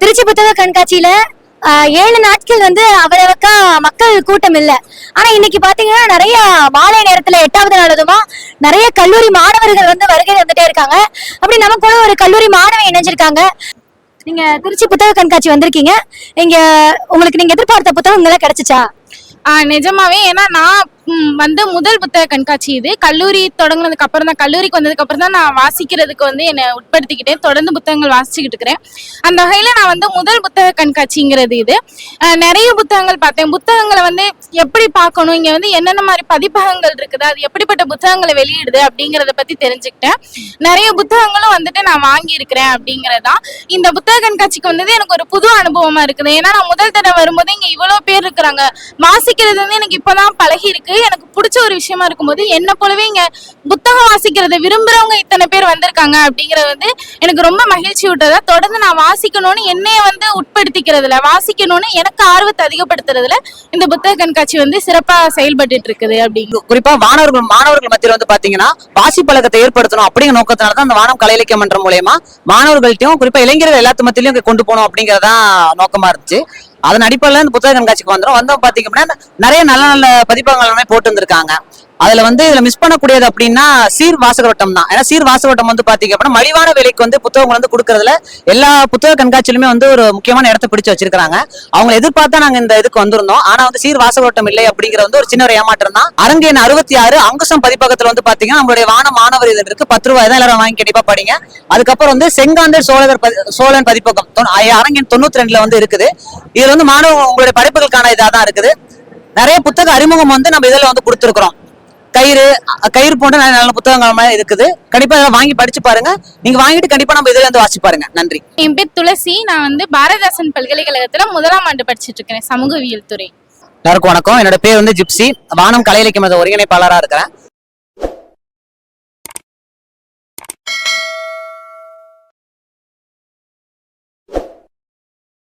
திருச்சி புத்தக கண்காட்சியில 7 நாட்கள் வந்து அவரவக்கா மக்கள் கூட்டம் இல்ல. ஆனா இன்னைக்கு பாத்தீங்கன்னா நிறைய மாலை நேரத்துல 8வது நாள் அதுமா நிறைய கல்லூரி மாணவர்கள் வந்து வருகை வந்துட்டே இருக்காங்க. அப்படி நம்ம கூட ஒரு கல்லூரி மாணவி இணைஞ்சிருக்காங்க. நீங்க திருச்சி புத்தக கண்காட்சி வந்திருக்கீங்க. இங்க உங்களுக்கு நீங்க எதிர்பார்த்த புத்தகங்கள் கிடைச்சிச்சா? நிஜமாவே ஏன்னா நான் வந்து முதல் புத்தக கண்காட்சி இது. கல்லூரி தொடங்குனதுக்கு அப்புறம் தான், கல்லூரிக்கு வந்ததுக்கு அப்புறம் தான் நான் வாசிக்கிறதுக்கு வந்து என்னை உட்படுத்திக்கிட்டேன். தொடர்ந்து புத்தகங்கள் வாசிச்சுக்கிட்டு இருக்கிறேன். அந்த வகையில நான் வந்து முதல் புத்தக கண்காட்சிங்கிறது இது. நிறைய புத்தகங்கள் பார்த்தேன். புத்தகங்களை வந்து எப்படி பார்க்கணும், இங்க வந்து என்னென்ன மாதிரி பதிப்பகங்கள் இருக்குது, அது எப்படிப்பட்ட புத்தகங்களை வெளியிடுது அப்படிங்கறத பத்தி தெரிஞ்சுக்கிட்டேன். நிறைய புத்தகங்களும் வந்துட்டு நான் வாங்கி இருக்கிறேன் அப்படிங்கறதுதான். இந்த புத்தக கண்காட்சிக்கு வந்தது எனக்கு ஒரு புது அனுபவமா இருக்குது. ஏன்னா நான் முதல் தடவை வரும்போது இங்க இவ்வளவு பேர் இருக்கிறாங்க. வாசிக்கிறது வந்து எனக்கு இப்பதான் பழகி இருக்கு. எனக்கு பிடிச்ச ஒரு விஷயமா இருக்கும்போது என்ன போலவே இங்க புத்தகம் வாசிக்கிறத விரும்புறவங்க இத்தனை பேர் வந்திருக்காங்க அப்படிங்கறது வந்து எனக்கு ரொம்ப மகிழ்ச்சி விட்டதா. தொடர்ந்து நான் வாசிக்கணும்னு என்னைய வந்து உட்படுத்திக்கிறதுல, வாசிக்கணும்னு எனக்கு ஆர்வத்தை அதிகப்படுத்துறதுல இந்த புத்தக கண்காட்சி வந்து சிறப்பா செயல்பட்டு இருக்குது. அப்படிங்க குறிப்பா மாணவர்கள் மத்தியில வந்து பாத்தீங்கன்னா வாசி பழக்கத்தை ஏற்படுத்தணும் அப்படிங்கிற நோக்கத்தினாலதான் அந்த வானம் கலை இலக்கிய மன்றம் மூலமா மாணவர்கள்ட்டையும் குறிப்பா இளைஞர்கள் எல்லாத்து மத்தியிலும் கொண்டு போகணும் அப்படிங்கறதான் நோக்கமா இருந்துச்சு. அதன் அடிப்படையில இந்த புத்தக கண்காட்சிக்கு வந்தோம் பாத்தீங்க அப்படின்னா நிறைய நல்ல நல்ல பதிப்பகங்கள் எல்லாமே போட்டு வந்திருக்காங்க. அதுல வந்து இதுல மிஸ் பண்ணக்கூடியது அப்படின்னா சீர் வாசகவட்டம் தான். ஏன்னா சீர் வாசகவட்டம் வந்து பாத்தீங்க அப்படின்னா மலிவான விலைக்கு வந்து புத்தகங்கள் வந்து கொடுக்கறதுல எல்லா புத்தக கண்காட்சியிலுமே வந்து ஒரு முக்கியமான இடத்தை பிடிச்சு வச்சிருக்காங்க. அவங்க எதிர்பார்த்தா நாங்க இந்த இதுக்கு வந்திருந்தோம். ஆனா வந்து சீர் வாசகவட்டம் இல்லை அப்படிங்கிற வந்து ஒரு சின்ன ஒரு ஏமாற்றம் தான். அரங்கு எண் 66 அங்குசம் பதிப்பகத்துல வந்து பாத்தீங்கன்னா நம்மளுடைய வான மாணவர் இது இருக்கு. 10 ரூபாய் தான் எல்லாரும் வாங்கி கண்டிப்பா படிங்க. அதுக்கப்புறம் வந்து செங்காந்தர் சோழன் பதிப்பகம் அரங்கு எண் 92 வந்து இருக்குது. இதுல வந்து மாணவ உங்களுடைய படிப்புகளுக்கான இதாதான் இருக்குது. நிறைய புத்தக அறிமுகம் வந்து நம்ம இதுல வந்து கொடுத்துருக்கிறோம். கயிறு போன்ற நல்ல புத்தகங்கள் இருக்குது. கண்டிப்பா வாங்கி படிச்சு பாருங்க. நீங்க வாங்கிட்டு கண்டிப்பா நம்ம இதுல இருந்து வாசி பாருங்க. நன்றி. என் பேர் துளசி. நான் வந்து பாரதிதாசன் பல்கலைக்கழகத்துல 1ஆம் ஆண்டு படிச்சுட்டு இருக்கேன், சமூகவியல் துறை. எல்லாருக்கும் வணக்கம். என்னோட பேர் வந்து ஜிப்சி. வானம் கலை இலக்கிய மன்ற ஒருங்கிணைப்பாளராக இருக்கிறேன்.